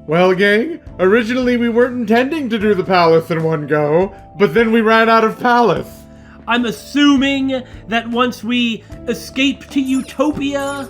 Well, gang, originally we weren't intending to do the palace in one go, but then we ran out of palace. I'm assuming that once we escape to Utopia,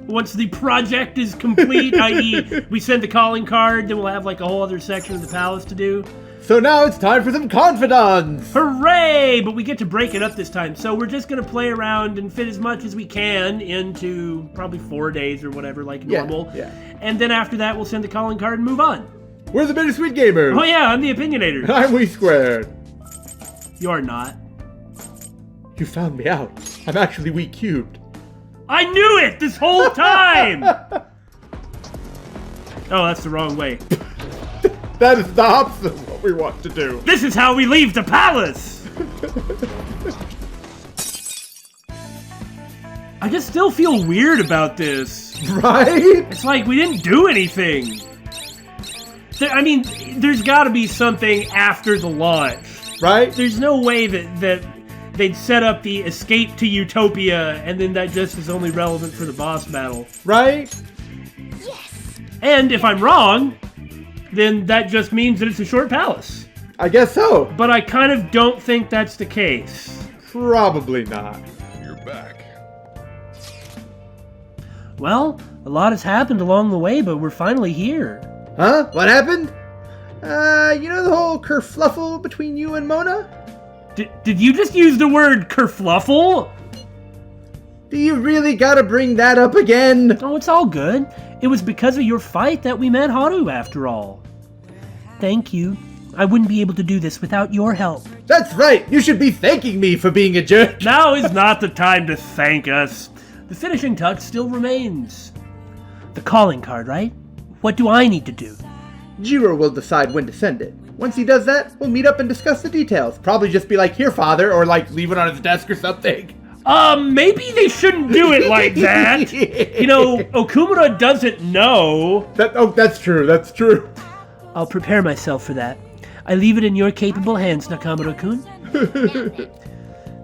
once the project is complete, i.e. we send the calling card, then we'll have like a whole other section of the palace to do. So now it's time for some confidants! Hooray! But we get to break it up this time, so we're just gonna play around and fit as much as we can into probably 4 days or whatever, like normal. Yeah. And then after that, we'll send the calling card and move on. We're the Bittersweet Gamers! Oh yeah, I'm the Opinionator. I'm We Squared. You're not. You found me out. I'm actually We Cubed. I knew it this whole time! Oh, that's the wrong way. That is the opposite of what we want to do. This is how we leave the palace! I just still feel weird about this. Right? It's like we didn't do anything. I mean, there's gotta be something after the launch. Right? There's no way that they'd set up the escape to Utopia and then that just is only relevant for the boss battle. Right? Yes! And if I'm wrong, then that just means that it's a short palace. I guess so. But I kind of don't think that's the case. Probably not. You're back. Well, a lot has happened along the way, but we're finally here. Huh? What happened? You know the whole kerfluffle between you and Mona? Did you just use the word kerfluffle? Do you really gotta bring that up again? Oh, it's all good. It was because of your fight that we met Haru, after all. Thank you. I wouldn't be able to do this without your help. That's right! You should be thanking me for being a jerk! Now is not the time to thank us. The finishing touch still remains. The calling card, right? What do I need to do? Jiro will decide when to send it. Once he does that, we'll meet up and discuss the details. Probably just be like, here, father, or like, leave it on his desk or something. Maybe they shouldn't do it like that. You know, Okumura doesn't know. That's true, that's true. I'll prepare myself for that. I leave it in your capable hands, Nakamura-kun.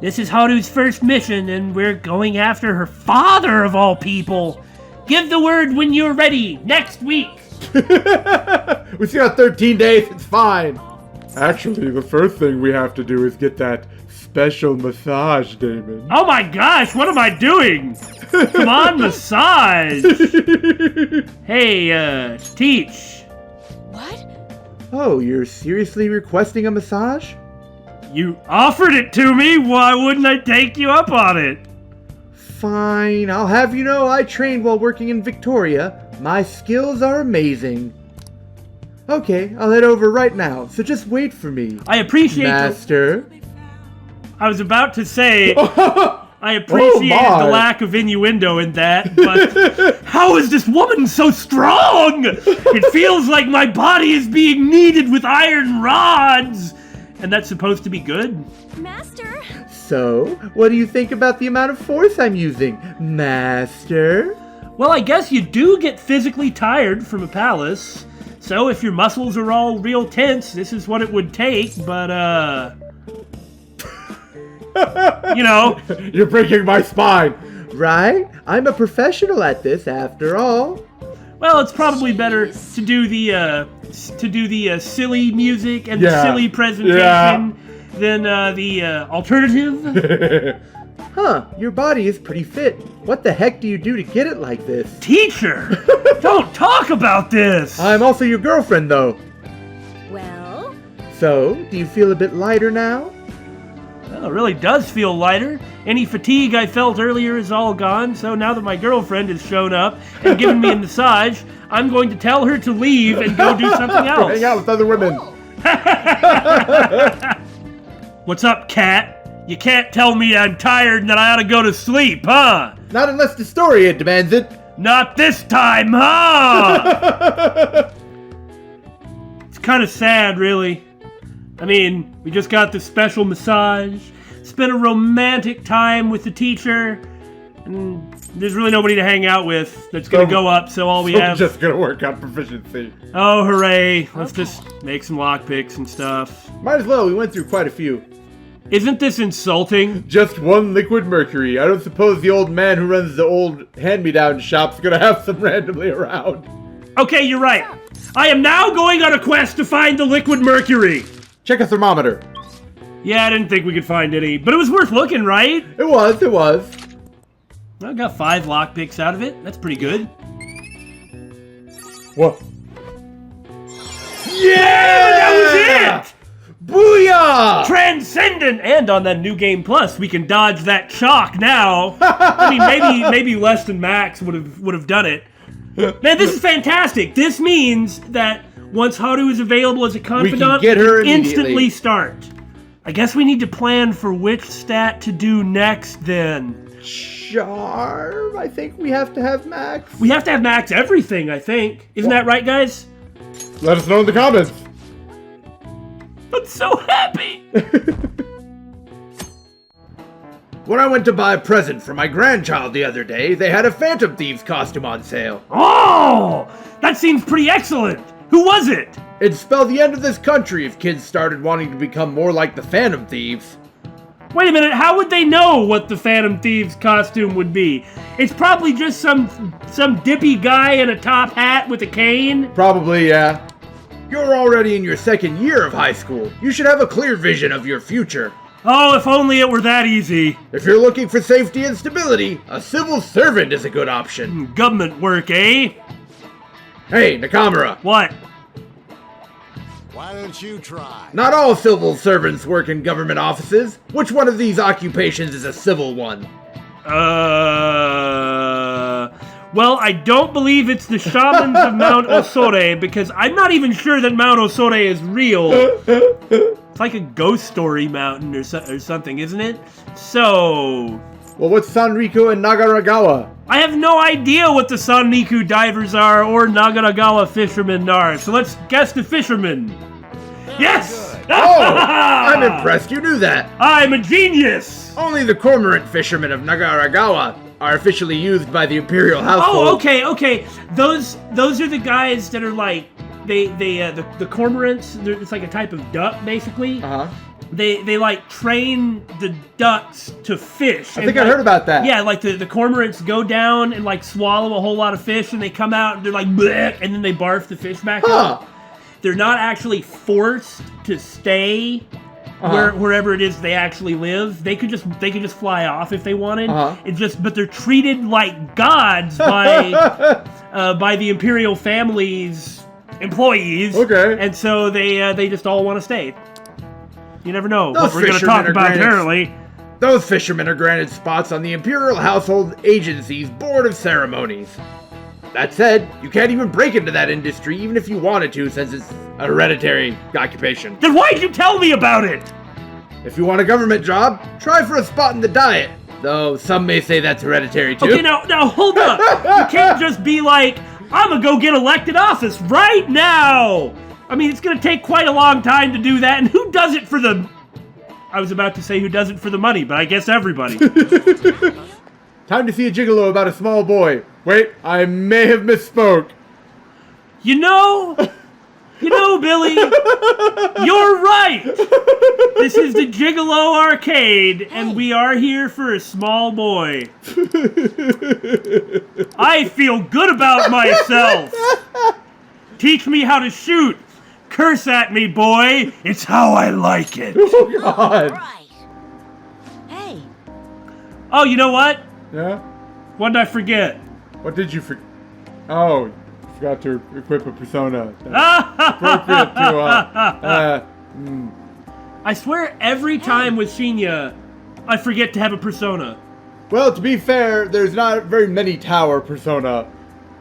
This is Haru's first mission, and we're going after her father of all people. Give the word when you're ready, next week. We still got 13 days, it's fine. Actually, the first thing we have to do is get that special massage, Damon. Oh my gosh, what am I doing? Come on, massage. Hey, Teach. What? Oh, you're seriously requesting a massage? You offered it to me, why wouldn't I take you up on it? Fine, I'll have you know I trained while working in Victoria. My skills are amazing. Okay, I'll head over right now, so just wait for me. I appreciate Master. I was about to say, I appreciate my. the lack of innuendo in that, but how is this woman so strong? It feels like my body is being kneaded with iron rods. And that's supposed to be good? Master? So, what do you think about the amount of force I'm using, Master? Well, I guess you do get physically tired from a palace. So if your muscles are all real tense, this is what it would take, but, you know. You're breaking my spine. Right? I'm a professional at this, after all. Well, it's probably better to do the silly music and the silly presentation than the alternative. Huh, your body is pretty fit. What the heck do you do to get it like this? Teacher! Don't talk about this! I'm also your girlfriend, though. Well? So, do you feel a bit lighter now? Well, it really does feel lighter. Any fatigue I felt earlier is all gone, so now that my girlfriend has shown up and given me a massage, I'm going to tell her to leave and go do something else. Hang out with other women. What's up, cat? You can't tell me I'm tired and that I ought to go to sleep, huh? Not unless the story demands it. Not this time, huh? It's kind of sad, really. I mean, we just got this special massage, spent a romantic time with the teacher, and there's really nobody to hang out with that's gonna go up, so all we have... just gonna work on proficiency. Oh, hooray. Let's just make some lockpicks and stuff. Might as well, we went through quite a few. Isn't this insulting? Just one liquid mercury. I don't suppose the old man who runs the old hand-me-down shop's gonna have some randomly around. Okay, you're right. I am now going on a quest to find the liquid mercury. Check a thermometer. Yeah, I didn't think we could find any, but it was worth looking, right? It was. I got 5 lockpicks out of it. That's pretty good. What? Yeah, that was it! Booyah! Transcendent! And on that new game plus, we can dodge that chalk now. I mean, maybe less than Max would have done it. Man, this is fantastic. This means that once Haru is available as a confidant, we can get her instantly start. I guess we need to plan for which stat to do next then. Charm? I think we have to have Max. We have to have Max everything, I think. Isn't that right, guys? Let us know in the comments. I'm so happy! When I went to buy a present for my grandchild the other day, they had a Phantom Thieves costume on sale. Oh! That seems pretty excellent! Who was it? It'd spell the end of this country if kids started wanting to become more like the Phantom Thieves. Wait a minute, how would they know what the Phantom Thieves costume would be? It's probably just some dippy guy in a top hat with a cane? Probably, yeah. You're already in your second year of high school. You should have a clear vision of your future. Oh, if only it were that easy. If you're looking for safety and stability, a civil servant is a good option. Government work, eh? Hey, Nakamura. What? Why don't you try? Not all civil servants work in government offices. Which one of these occupations is a civil one? Well, I don't believe it's the shamans of Mount Osore, because I'm not even sure that Mount Osore is real. It's like a ghost story mountain or something, isn't it? So... Well, what's Sanriku and Nagaragawa? I have no idea what the Sanriku divers are or Nagaragawa fishermen are, so let's guess the fishermen. Yes! Oh, I'm impressed you knew that. I'm a genius! Only the cormorant fishermen of Nagaragawa are officially used by the Imperial household. Oh, okay. Those are the guys that are like, the cormorants, it's like a type of duck, basically. Uh-huh. They like train the ducks to fish. I think I heard about that. Yeah, like the cormorants go down and like swallow a whole lot of fish, and they come out and they're like bleh, and then they barf the fish back up. They're not actually forced to stay wherever it is they actually live. They could just fly off if they wanted. But they're treated like gods by the Imperial family's employees. Okay. And so they just all want to stay. You never know Those what we're going to talk about, apparently. Those fishermen are granted spots on the Imperial Household Agency's Board of Ceremonies. That said, you can't even break into that industry even if you wanted to, since it's a hereditary occupation. Then why'd you tell me about it? If you want a government job, try for a spot in the Diet. Though some may say that's hereditary too. Okay, now hold up. You can't just be like, I'm gonna go get elected office right now. I mean, it's gonna take quite a long time to do that, and who does it for the... I was about to say who does it for the money, but I guess everybody. Time to see a gigolo about a small boy. Wait, I may have misspoke. You know, Billy, you're right. This is the Gigolo Arcade, and we are here for a small boy. I feel good about myself. Teach me how to shoot. Curse at me, boy. It's how I like it. Oh, God. Right. Hey, Oh, you know what? Yeah? What did I forget? What did you forget? Oh, you forgot to equip a persona. That's appropriate to, I swear every time with Shinya, I forget to have a persona. Well, to be fair, there's not very many tower persona.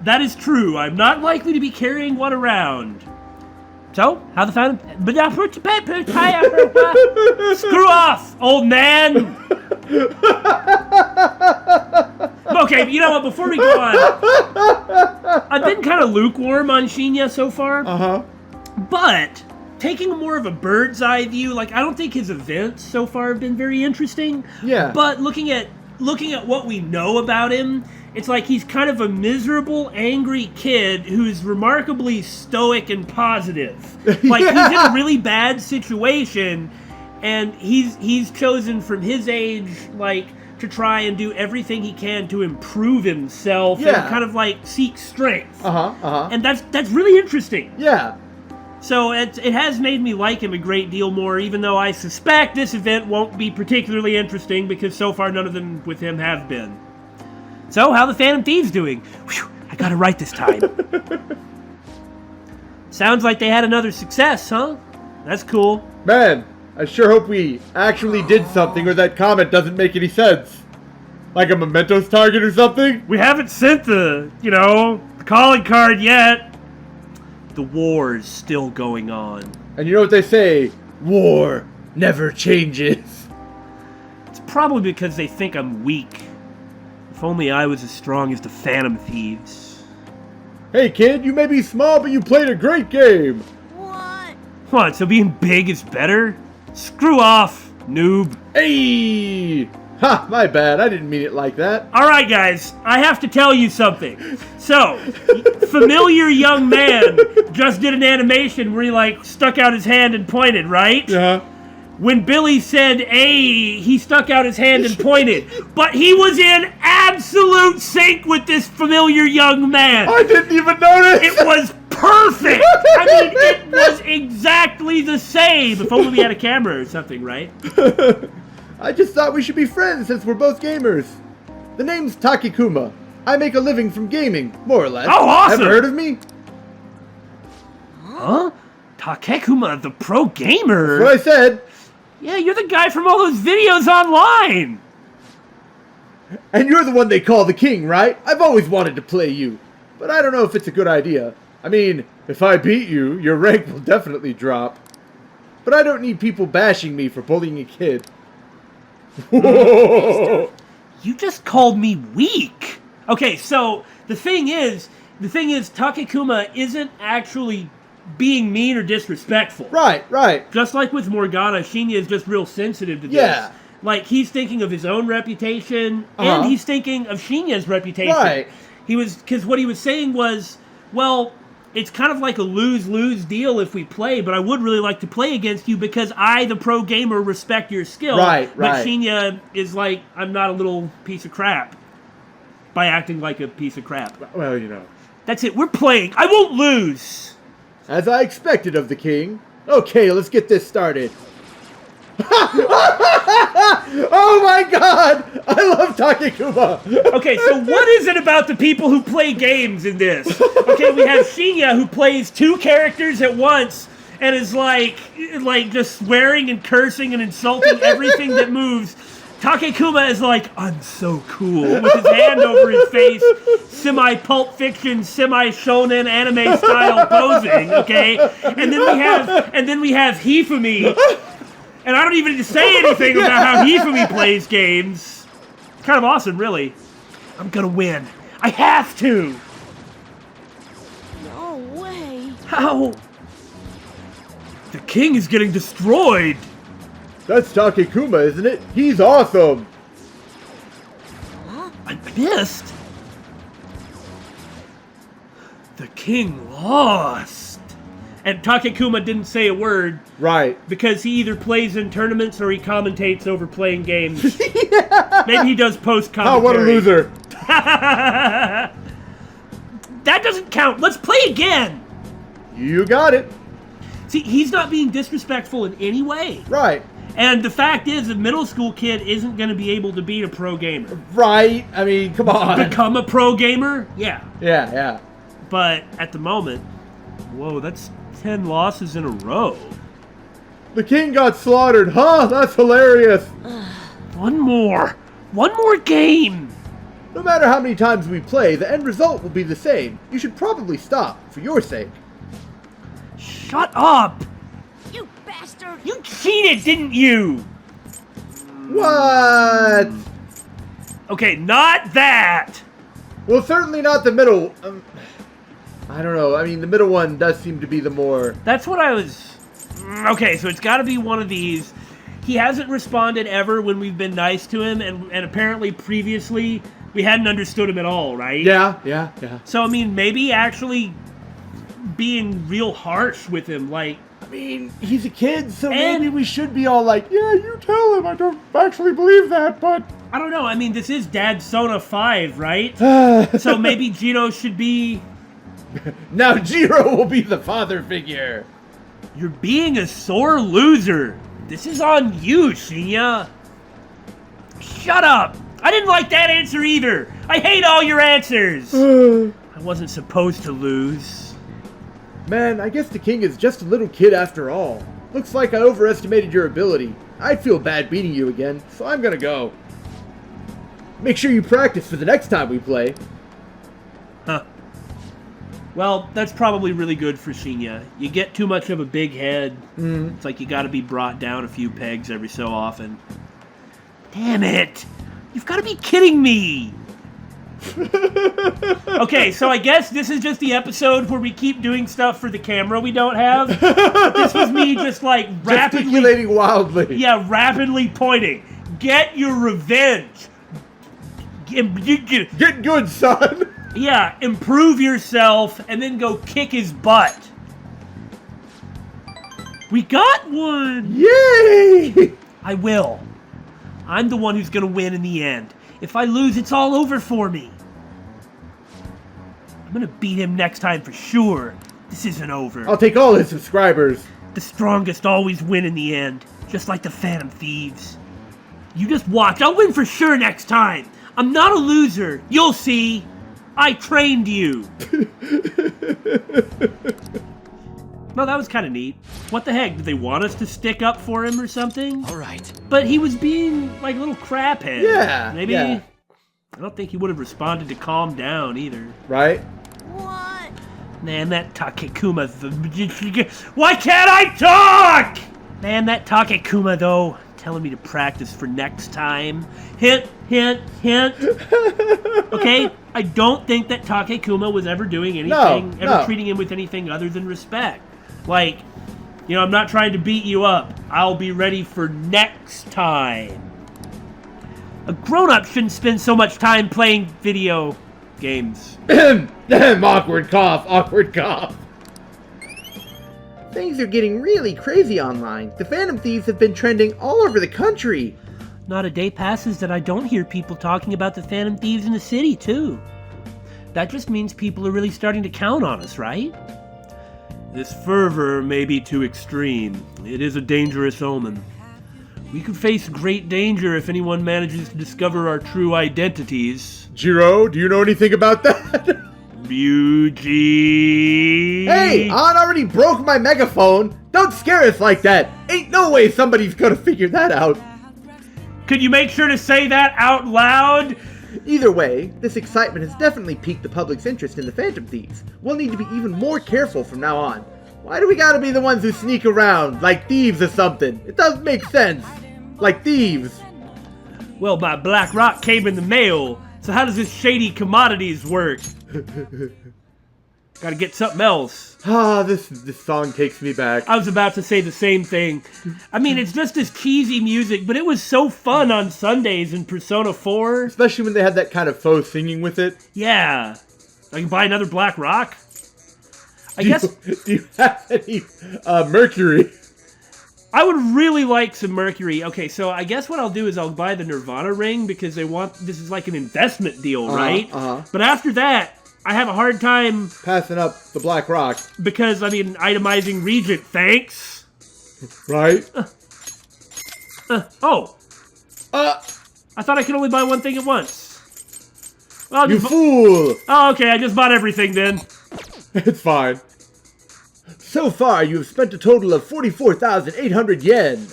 That is true. I'm not likely to be carrying one around. So, how the fountain... Screw off, old man! Okay, you know what? Before we go on, I've been kind of lukewarm on Shinya so far. But taking more of a bird's eye view, like I don't think his events so far have been very interesting. Yeah. But looking at what we know about him, it's like he's kind of a miserable, angry kid who's remarkably stoic and positive. Like he's in a really bad situation, and he's chosen from his age, like to try and do everything he can to improve himself and kind of like seek strength. And that's really interesting. Yeah. So it has made me like him a great deal more, even though I suspect this event won't be particularly interesting because so far none of them with him have been. So, how the Phantom Thieves doing? Whew, I got it right this time. Sounds like they had another success, huh? That's cool. Man, I sure hope we actually did something or that comment doesn't make any sense. Like a Memento's target or something? We haven't sent the calling card yet. The war's still going on. And you know what they say? War never changes. It's probably because they think I'm weak. If only I was as strong as the Phantom Thieves. Hey kid, you may be small, but you played a great game. What, so being big is better? Screw off, noob. Hey! Ha, my bad. I didn't mean it like that. Alright guys, I have to tell you something. So, familiar young man just did an animation where he like stuck out his hand and pointed, right? Yeah. When Billy said A, he stuck out his hand and pointed. But he was in absolute sync with this familiar young man. I didn't even notice. It was perfect. I mean, it was exactly the same. If only we had a camera or something, right? I just thought we should be friends since we're both gamers. The name's Takikuma. I make a living from gaming, more or less. Oh, awesome! Ever heard of me? Huh? Takekuma, the pro gamer? That's what I said. Yeah, you're the guy from all those videos online. And you're the one they call the king, right? I've always wanted to play you, but I don't know if it's a good idea. I mean, if I beat you, your rank will definitely drop. But I don't need people bashing me for bullying a kid. You just called me weak. Okay, so the thing is, Takekuma isn't actually being mean or disrespectful. Right. Just like with Morgana, Shinya is just real sensitive to this. Yeah. Like, he's thinking of his own reputation, and he's thinking of Shinya's reputation. Right. Because what he was saying was, well, it's kind of like a lose-lose deal if we play, but I would really like to play against you because I, the pro gamer, respect your skill. Right. But Shinya is like, I'm not a little piece of crap by acting like a piece of crap. Well, you know. That's it. We're playing. I won't lose. As I expected of the king. Okay, let's get this started. Oh my god! I love Takekuma! Okay, so what is it about the people who play games in this? Okay, we have Shinya who plays two characters at once and is like just swearing and cursing and insulting everything that moves. Takekuma is like, I'm so cool, with his hand over his face, semi-Pulp Fiction, semi-shonen anime style posing, okay? And then we have Hifumi. And I don't even need to say anything about how Hifumi plays games. Kind of awesome, really. I'm gonna win. I have to! No way. How? The king is getting destroyed! That's Takekuma, isn't it? He's awesome! I missed? The king lost! And Takekuma didn't say a word. Right. Because he either plays in tournaments or he commentates over playing games. Maybe he does post-commentary. Oh, what a loser. That doesn't count. Let's play again. You got it. See, he's not being disrespectful in any way. Right. And the fact is, a middle school kid isn't going to be able to beat a pro gamer. Right. I mean, come on. Become a pro gamer? Yeah. Yeah. But at the moment, whoa, that's 10 losses in a row. The king got slaughtered, huh? That's hilarious. One more game. No matter how many times we play, the end result will be the same. You should probably stop, for your sake. Shut up! You bastard! You cheated, didn't you? What? Okay, not that! Well, certainly not the middle. I don't know. I mean, the middle one does seem to be the more... That's what I was... Okay, so it's got to be one of these. He hasn't responded ever when we've been nice to him, and apparently previously we hadn't understood him at all, right? Yeah. So, I mean, maybe actually being real harsh with him, like, I mean, he's a kid, so And- maybe we should be all like, yeah, you tell him. I don't actually believe that, but... I don't know. I mean, this is Dad Sona 5, right? So maybe Gino should be... Now Jiro will be the father figure. You're being a sore loser. This is on you, Shinya. Shut up. I didn't like that answer either. I hate all your answers. I wasn't supposed to lose. Man, I guess the king is just a little kid after all. Looks like I overestimated your ability. I'd feel bad beating you again, so I'm gonna go. Make sure you practice for the next time we play. Huh. Well, that's probably really good for Shinya. You get too much of a big head. It's like you gotta be brought down a few pegs every so often. Damn it! You've gotta be kidding me! Okay, so I guess this is just the episode where we keep doing stuff for the camera we don't have. This was me just like rapidly... Gesticulating wildly. Yeah, rapidly pointing. Get your revenge! Get good, son! Yeah, improve yourself and then go kick his butt. We got one! Yay! I will. I'm the one who's gonna win in the end. If I lose, it's all over for me. I'm gonna beat him next time for sure. This isn't over. I'll take all his subscribers. The strongest always win in the end, just like the Phantom Thieves. You just watch. I'll win for sure next time. I'm not a loser. You'll see. I trained you. No, that was kind of neat. What the heck? Did they want us to stick up for him or something? All right. But he was being like a little craphead. Yeah, Maybe. yeah. I don't think he would have responded to calm down either. Right? What? Man, that Takekuma... Why can't I talk? Man, that Takekuma, though, telling me to practice for next time. Hint, hint, hint. Okay? I don't think that Takekuma was ever doing anything, No. treating him with anything other than respect. Like, you know, I'm not trying to beat you up. I'll be ready for next time. A grown-up shouldn't spend so much time playing video games. Awkward cough, awkward cough. Things are getting really crazy online. The Phantom Thieves have been trending all over the country. Not a day passes that I don't hear people talking about the Phantom Thieves in the city, too. That just means people are really starting to count on us, right? This fervor may be too extreme. It is a dangerous omen. We could face great danger if anyone manages to discover our true identities. Jiro, do you know anything about that? Ryuji! Hey, An already broke my megaphone. Don't scare us like that. Ain't no way somebody's gonna figure that out. Could you make sure to say that out loud? Either way, this excitement has definitely piqued the public's interest in the Phantom Thieves. We'll need to be even more careful from now on. Why do we gotta be the ones who sneak around, like thieves or something? It doesn't make sense. Like thieves. Well, my Black Rock came in the mail, so how does this shady commodities work? Gotta get something else. Ah, this song takes me back. I was about to say the same thing. I mean, it's just this cheesy music, but it was so fun on Sundays in Persona 4. Especially when they had that kind of faux singing with it. Yeah. I can buy another Black Rock? I guess Do you have any Mercury? I would really like some Mercury. Okay, so I guess what I'll do is I'll buy the Nirvana ring because this is like an investment deal, right? But after that, I have a hard time Passing up the Black Rock. because, I mean, itemizing Regent, thanks. Right? Oh, I thought I could only buy one thing at once. Well, I'll You just fool! oh, okay, I just bought everything then. It's fine. So far, you have spent a total of 44,800 yen.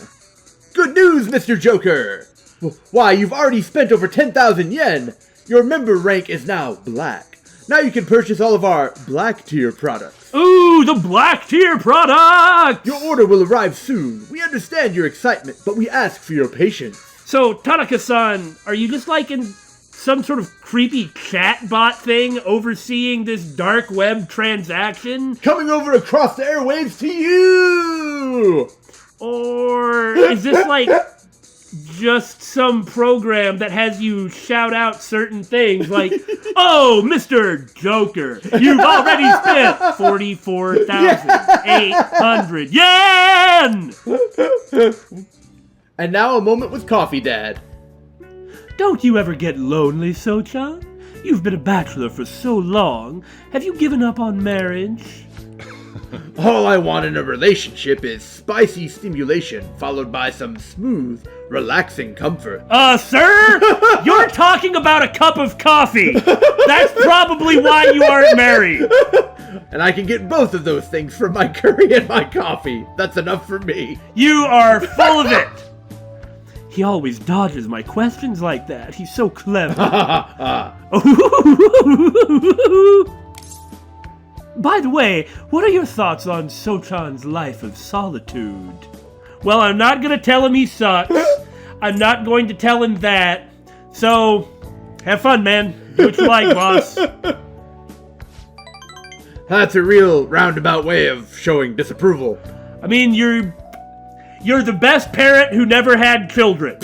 Good news, Mr. Joker! Why, you've already spent over 10,000 yen! Your member rank is now black. Now you can purchase all of our black tier products. Ooh, the Black Tier product! Your order will arrive soon. We understand your excitement, but we ask for your patience. So, Tanaka-san, are you just like in some sort of creepy chatbot thing overseeing this dark web transaction? Coming over across the airwaves to you! Or is this like just some program that has you shout out certain things like, "Oh, Mr. Joker, you've already spent 44,800 yen!" And now a moment with Coffee Dad. Don't you ever get lonely, So-chan? You've been a bachelor for so long. Have you given up on marriage? All I want in a relationship is spicy stimulation, followed by some smooth, relaxing comfort. Sir? You're talking about a cup of coffee. That's probably why you aren't married. And I can get both of those things from my curry and my coffee. That's enough for me. You are full of it. He always dodges my questions like that. He's so clever. By the way, what are your thoughts on So-chan's life of solitude? Well, I'm not going to tell him he sucks. I'm not going to tell him that. So, have fun, man. Do what you like, boss. That's a real roundabout way of showing disapproval. I mean, you're the best parent who never had children.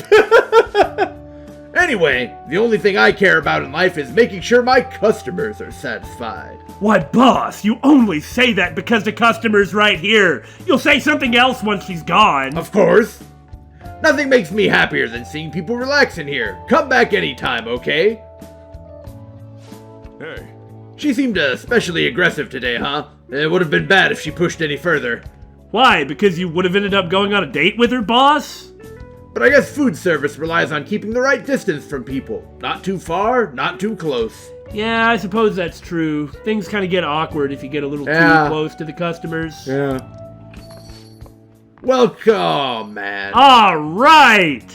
Anyway, the only thing I care about in life is making sure my customers are satisfied. Why, boss, you only say that because the customer's right here. You'll say something else once she's gone. Of course. Nothing makes me happier than seeing people relax in here. Come back anytime, okay? Hey. She seemed especially aggressive today, huh? It would have been bad if she pushed any further. Why? Because you would have ended up going on a date with her, boss? But I guess food service relies on keeping the right distance from people. Not too far, not too close. Yeah, I suppose that's true. Things kind of get awkward if you get a little too close to the customers. Yeah. Welcome, man. All right!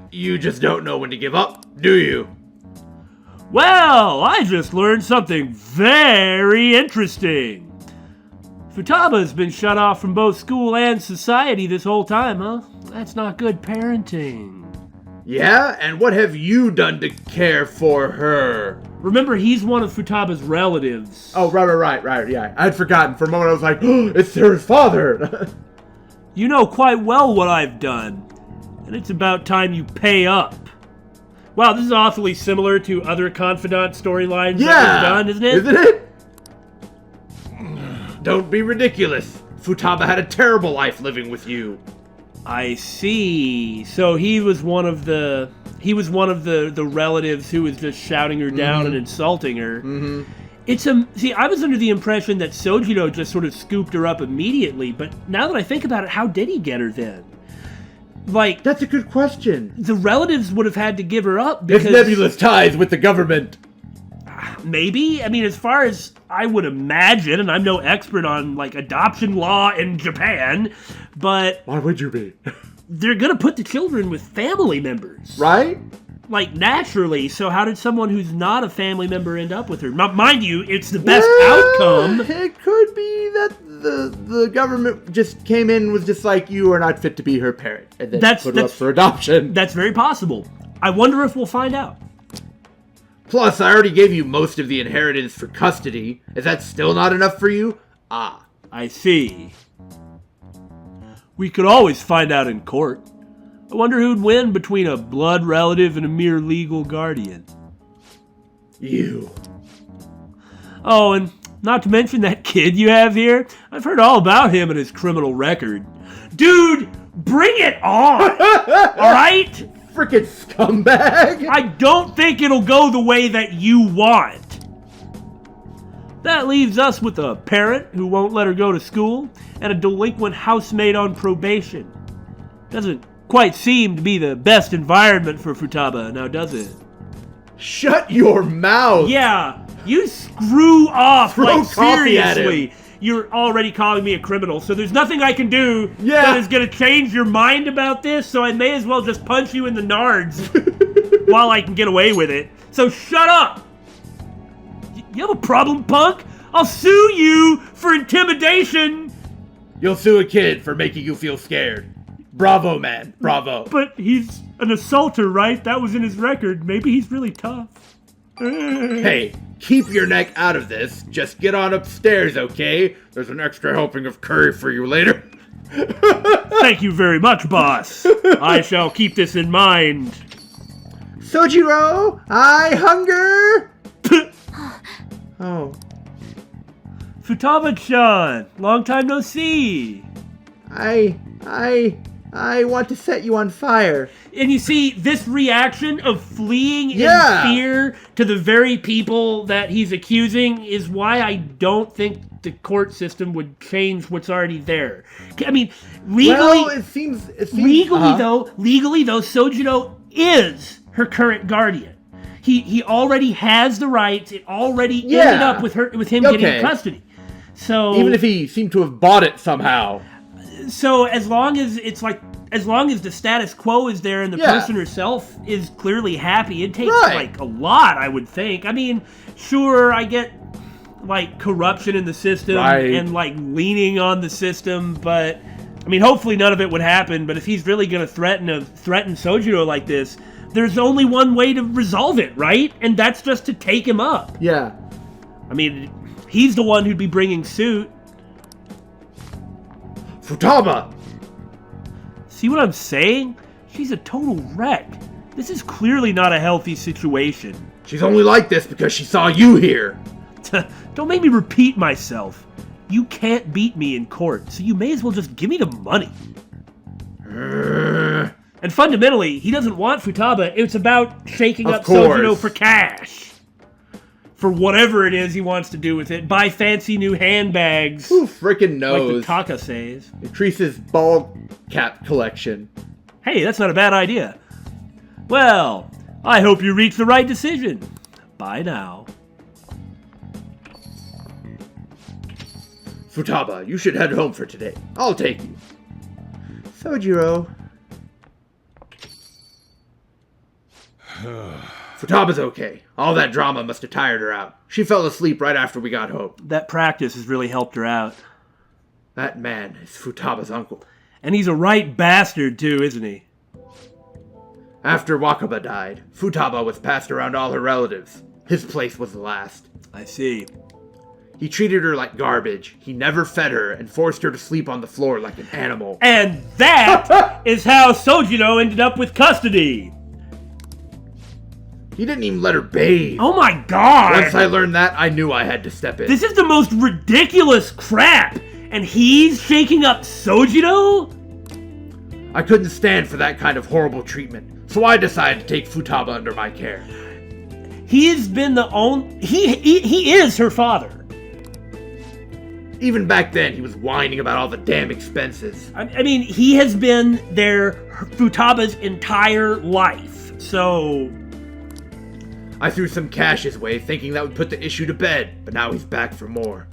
You just don't know when to give up, do you? Well, I just learned something very interesting. Futaba's been shut off from both school and society this whole time, huh? That's not good parenting. Yeah? And what have you done to care for her? Remember, he's one of Futaba's relatives. Oh, right, yeah. I'd forgotten. For a moment I was like, oh, it's her father. You know quite well what I've done, and it's about time you pay up. Wow, this is awfully similar to other Confidant storylines that we've done, isn't it? Isn't it? Don't be ridiculous. Futaba had a terrible life living with you. I see. So he was one of the relatives who was just shouting her down and insulting her. Mm-hmm. See, I was under the impression that Sojiro just sort of scooped her up immediately, but now that I think about it, how did he get her then? Like, That's a good question. the relatives would have had to give her up because... It's nebulous ties with the government. Maybe? I mean, as far as I would imagine, and I'm no expert on, like, adoption law in Japan, but... Why would you be? They're gonna put the children with family members. Right? Like, naturally. So how did someone who's not a family member end up with her? Mind you, it's the best outcome. It could be that the government just came in and was just like, you are not fit to be her parent, and then put her up for adoption. That's very possible. I wonder if we'll find out. Plus, I already gave you most of the inheritance for custody. Is that still not enough for you? Ah. I see. We could always find out in court. I wonder who'd win between a blood relative and a mere legal guardian. You. Oh, and not to mention that kid you have here. I've heard all about him and his criminal record. Dude, bring it on! Alright? Frickin' scumbag! I don't think it'll go the way that you want. That leaves us with a parent who won't let her go to school and a delinquent housemate on probation. Doesn't quite seem to be the best environment for Futaba, now does it? Shut your mouth! Yeah, you screw off, Throw like coffee at him. seriously. You're already calling me a criminal, so there's nothing I can do Yeah. that is going to change your mind about this, so I may as well just punch you in the nards while I can get away with it. So shut up! You have a problem, punk? I'll sue you for intimidation! You'll sue a kid for making you feel scared. Bravo, man. Bravo. But he's an assaulter, right? That was in his record. Maybe he's really tough. Hey, keep your neck out of this. Just get on upstairs, okay? There's an extra helping of curry for you later. Thank you very much, boss. I shall keep this in mind. Sojiro, I hunger! Oh. Futaba-chan, long time no see. I want to set you on fire. And you see, this reaction of fleeing Yeah. in fear to the very people that he's accusing is why I don't think the court system would change what's already there. I mean, legally, Well, it seems legally though, Sojiro is her current guardian. He already has the rights. It already ended up with him getting custody. So even if he seemed to have bought it somehow. So as long as the status quo is there and the person herself is clearly happy, it takes like a lot, I would think. I mean, sure, I get like corruption in the system and like leaning on the system, but I mean, hopefully none of it would happen. But if he's really going to threaten Sojiro like this, there's only one way to resolve it, right? And that's just to take him up. Yeah. I mean, he's the one who'd be bringing suit. Futaba! See what I'm saying? She's a total wreck. This is clearly not a healthy situation. She's only like this because she saw you here. Don't make me repeat myself. You can't beat me in court, so you may as well just give me the money. And fundamentally, he doesn't want Futaba. It's about shaking up Sojiro for cash. For whatever it is he wants to do with it. Buy fancy new handbags. Who frickin' knows? Like the Taka says. Increases ball cap collection. Hey, that's not a bad idea. Well, I hope you reach the right decision. Bye now. Futaba, you should head home for today. I'll take you. Sojiro. Futaba's okay. All that drama must have tired her out. She fell asleep right after we got home. That practice has really helped her out. That man is Futaba's uncle. And he's a right bastard too, isn't he? After Wakaba died, Futaba was passed around all her relatives. His place was the last. I see. He treated her like garbage. He never fed her and forced her to sleep on the floor like an animal. And that is how Sojiro ended up with custody. He didn't even let her bathe. Oh my god! Once I learned that, I knew I had to step in. This is the most ridiculous crap! And he's shaking up Sojiro? I couldn't stand for that kind of horrible treatment, so I decided to take Futaba under my care. He has been the only... He is her father. Even back then, he was whining about all the damn expenses. I mean, he has been Futaba's entire life, so... I threw some cash his way, thinking that would put the issue to bed, but now he's back for more.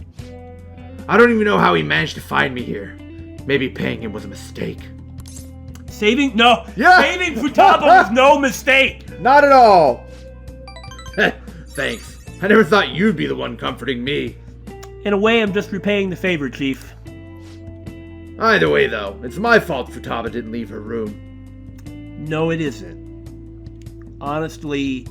I don't even know how he managed to find me here. Maybe paying him was a mistake. Saving Futaba was no mistake! Not at all! Thanks. I never thought you'd be the one comforting me. In a way, I'm just repaying the favor, Chief. Either way, though, it's my fault Futaba didn't leave her room. No, it isn't. Honestly...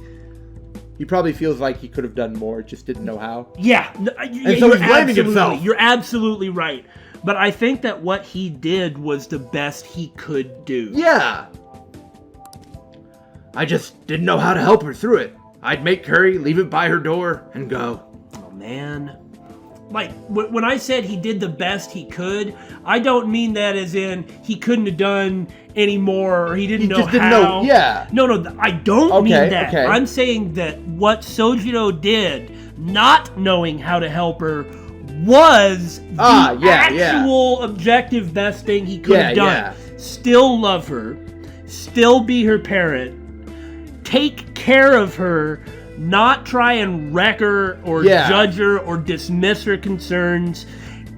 He probably feels like he could have done more, just didn't know how. Yeah. And so he's blaming himself. You're absolutely right. But I think that what he did was the best he could do. Yeah. I just didn't know how to help her through it. I'd make curry, leave it by her door, and go. Oh, man. Like, when I said he did the best he could, I don't mean that as in he couldn't have done any more or he didn't know how. Yeah. No, I don't mean that. Okay. I'm saying that what Sojiro did, not knowing how to help her, was the actual objective best thing he could have done. Yeah. Still love her, still be her parent, take care of her, not try and wreck her or judge her or dismiss her concerns.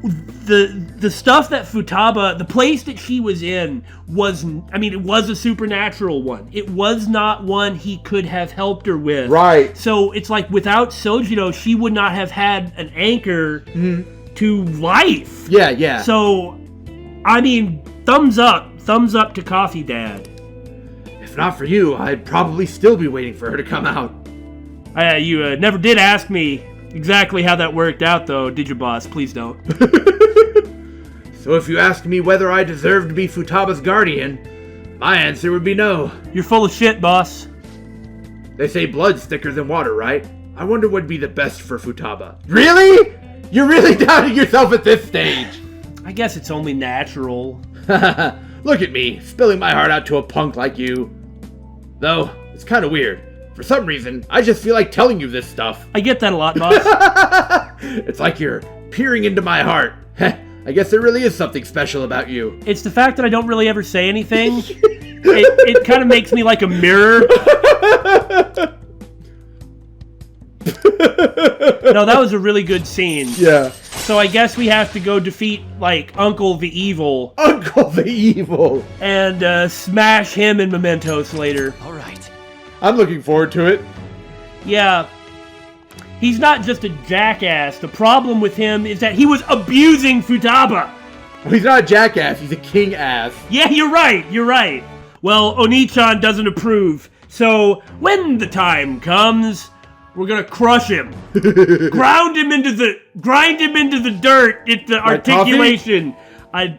The stuff that Futaba, the place that she was in was, it was a supernatural one. It was not one he could have helped her with. Right. So it's like without Sojiro, she would not have had an anchor to life. Yeah. So, thumbs up to Coffee Dad. If not for you, I'd probably still be waiting for her to come out. You never did ask me exactly how that worked out, though, did you, boss? Please don't. So if you ask me whether I deserve to be Futaba's guardian, my answer would be no. You're full of shit, boss. They say blood's thicker than water, right? I wonder what'd be the best for Futaba. Really? You're really doubting yourself at this stage? I guess it's only natural. Look at me, spilling my heart out to a punk like you. Though, it's kind of weird. For some reason, I just feel like telling you this stuff. I get that a lot, boss. It's like you're peering into my heart. I guess there really is something special about you. It's the fact that I don't really ever say anything. It kind of makes me like a mirror. No, that was a really good scene. Yeah. So I guess we have to go defeat, like, Uncle the Evil. Uncle the Evil. And smash him in Mementos later. All right. I'm looking forward to it. Yeah. He's not just a jackass. The problem with him is that he was abusing Futaba. Well, he's not a jackass, he's a king ass. Yeah, you're right. Well, Oni-chan doesn't approve. So, when the time comes, we're gonna crush him. Grind him into the dirt. It's the articulation. I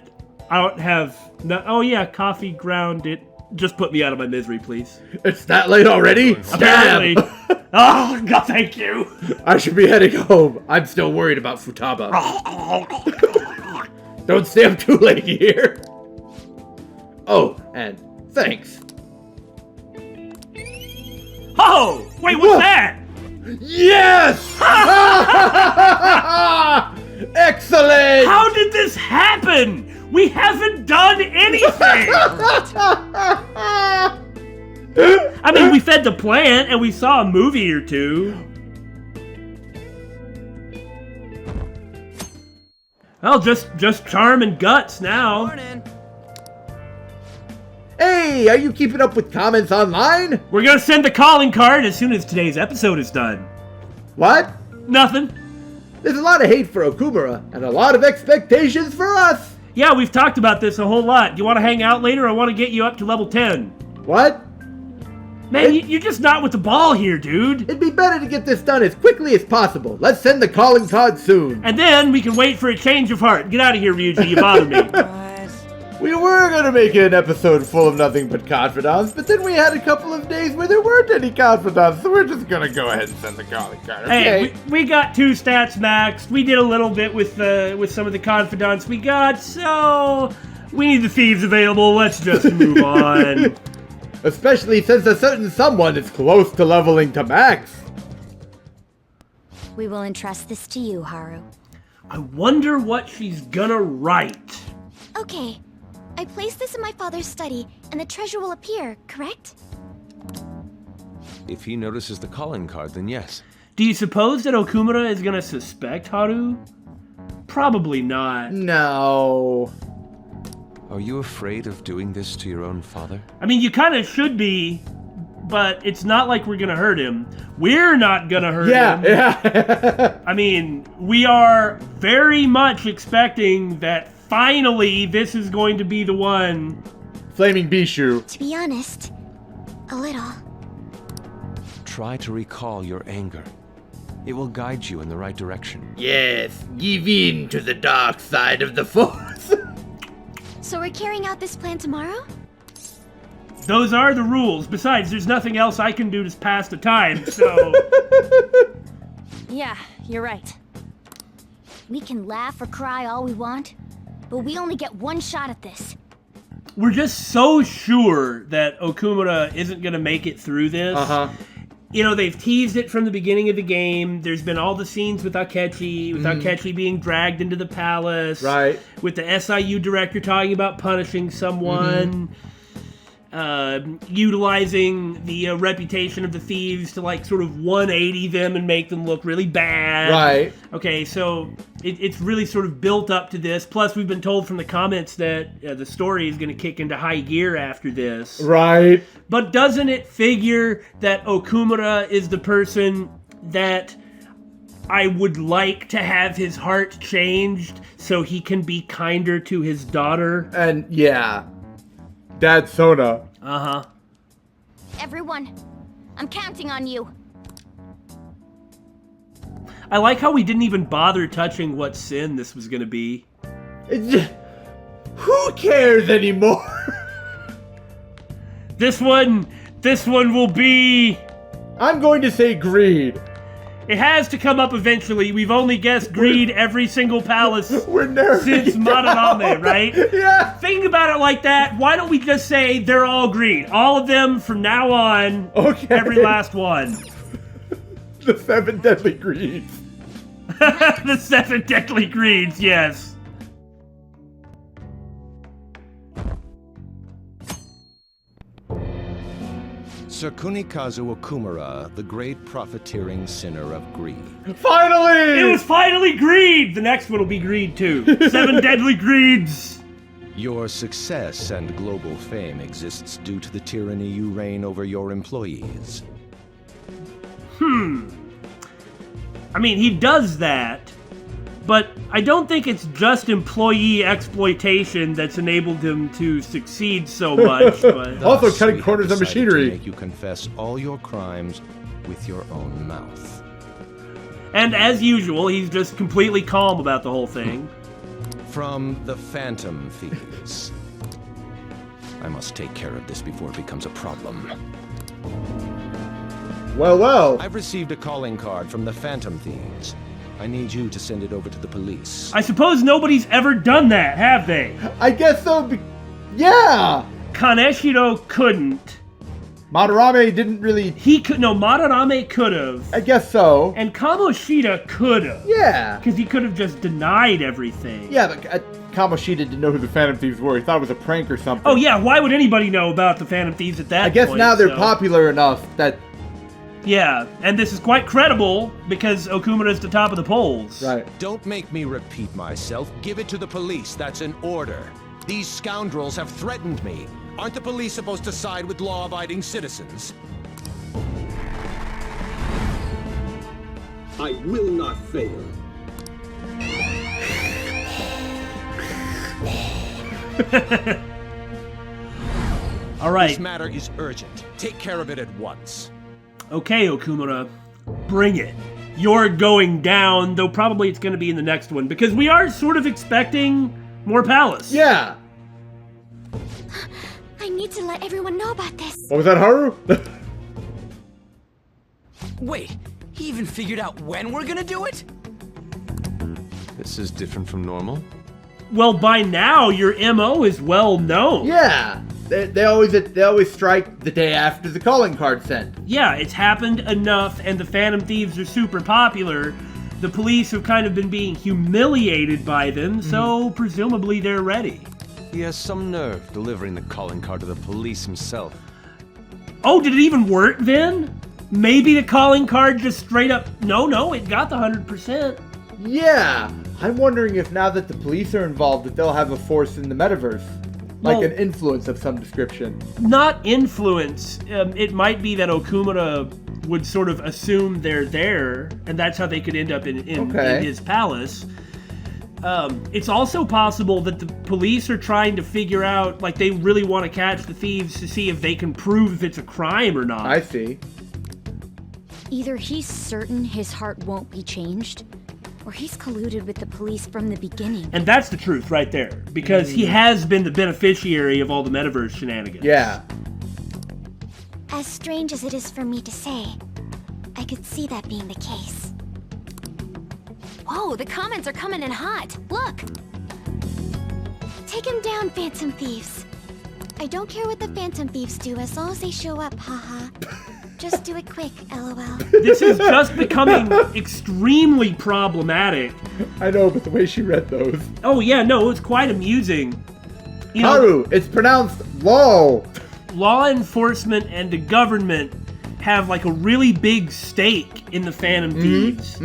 don't have... No, oh yeah, coffee ground it. Just put me out of my misery, please. It's that late already? Apparently. Stab! Oh, God, thank you. I should be heading home. I'm still worried about Futaba. Don't stay up too late here. Oh, and thanks. Oh, wait, what's that? Yes! Excellent! How did this happen? We haven't done anything! I mean, we fed the plant and we saw a movie or two. Well, just charm and guts now. Morning. Hey, are you keeping up with comments online? We're gonna send the calling card as soon as today's episode is done. What? Nothing. There's a lot of hate for Okumura and a lot of expectations for us. Yeah, we've talked about this a whole lot. You want to hang out later? I want to get you up to level 10. What? Man, you're just not with the ball here, dude. It'd be better to get this done as quickly as possible. Let's send the calling card soon. And then we can wait for a change of heart. Get out of here, Ryuji. You bother me. We were gonna make it an episode full of nothing but confidants, but then we had a couple of days where there weren't any confidants, so we're just gonna go ahead and send the calling card, okay? Hey, we got 2 stats maxed. We did a little bit with some of the confidants we got, so we need the thieves available. Let's just move on. Especially since a certain someone is close to leveling to max. We will entrust this to you, Haru. I wonder what she's gonna write. Okay. I place this in my father's study, and the treasure will appear, correct? If he notices the calling card, then yes. Do you suppose that Okumura is gonna suspect Haru? Probably not. No. Are you afraid of doing this to your own father? I mean, you kind of should be, but it's not like we're gonna hurt him. We're not gonna hurt him. Yeah. I mean, we are very much expecting that finally this is going to be the one. Flaming Bishu. To be honest, a little. Try to recall your anger. It will guide you in the right direction. Yes, give in to the dark side of the force. So we're carrying out this plan tomorrow? Those are the rules. Besides, there's nothing else I can do to pass the time, so... Yeah, you're right. We can laugh or cry all we want, but we only get one shot at this. We're just so sure that Okumura isn't going to make it through this. Uh-huh. You know, they've teased it from the beginning of the game. There's been all the scenes with Akechi, Akechi being dragged into the palace. Right. With the SIU director talking about punishing someone. Utilizing the reputation of the thieves to, like, sort of 180 them and make them look really bad. Right. Okay, so it's really sort of built up to this. Plus, we've been told from the comments that the story is going to kick into high gear after this. Right. But doesn't it figure that Okumura is the person that I would like to have his heart changed so he can be kinder to his daughter? And yeah. Dad Sona. Uh-huh. Everyone, I'm counting on you. I like how we didn't even bother touching what sin this was going to be. Who cares anymore? This one will be... I'm going to say greed. It has to come up eventually. We've only guessed greed every single palace We're narrowing since it down. Madarame, right? Yeah. Thinking about it like that, why don't we just say they're all greed? All of them from now on. Okay. Every last one. The 7 deadly greeds. The 7 deadly greeds, yes. Sir Kunikazu Okumura, the great profiteering sinner of greed. Finally! It was finally greed! The next one will be greed too. 7 deadly greeds! Your success and global fame exists due to the tyranny you reign over your employees. I mean, he does that, but I don't think it's just employee exploitation that's enabled him to succeed so much. But Also Thus, cutting we corners have of decided to machinery. make you confess all your crimes with your own mouth. And as usual, he's just completely calm about the whole thing. From the Phantom Thieves. I must take care of this before it becomes a problem. Well, well. I've received a calling card from the Phantom Thieves. I need you to send it over to the police. I suppose nobody's ever done that, have they? I guess so. Yeah. Kaneshiro couldn't. Madarame didn't really. He could. No, Madarame could have. I guess so. And Kamoshida could have. Yeah. Because he could have just denied everything. Yeah, but Kamoshida didn't know who the Phantom Thieves were. He thought it was a prank or something. Oh yeah, why would anybody know about the Phantom Thieves at that I guess point? now they're so- popular enough that. Yeah, and this is quite credible because Okumura's the top of the polls. Right. Don't make me repeat myself. Give it to the police. That's an order. These scoundrels have threatened me. Aren't the police supposed to side with law-abiding citizens? I will not fail. All right. This matter is urgent. Take care of it at once. Okay, Okumura, bring it. You're going down, though probably it's going to be in the next one, because we are sort of expecting more Palace. Yeah. I need to let everyone know about this. What was that, Haru? Wait, he even figured out when we're gonna do it? This is different from normal. Well, by now, your MO is well known. Yeah. They always strike the day after the calling card sent. Yeah, it's happened enough, and the Phantom Thieves are super popular. The police have kind of been being humiliated by them, so presumably they're ready. He has some nerve delivering the calling card to the police himself. Oh, did it even work then? Maybe the calling card just straight up... No, it got the 100%. Yeah. I'm wondering if now that the police are involved, that they'll have a force in the metaverse. Like Well- an influence of some description. Not influence. It might be that Okumura would sort of assume they're there, and that's how they could end up in his palace. It's also possible that the police are trying to figure out, like, they really want to catch the thieves to see if they can prove if it's a crime or not. I see. Either he's certain his heart won't be changed, or he's colluded with the police from the beginning. And that's the truth right there, because he has been the beneficiary of all the metaverse shenanigans. Yeah. As strange as it is for me to say, I could see that being the case. Whoa, the comments are coming in hot. Look! Take him down, Phantom Thieves. I don't care what the Phantom Thieves do as long as they show up, haha. Just do it quick, lol. This is just becoming extremely problematic. I know, but the way she read those. Oh yeah, no, it's quite amusing. You know, Haru, it's pronounced law. law enforcement and the government have like a really big stake in the Phantom Thieves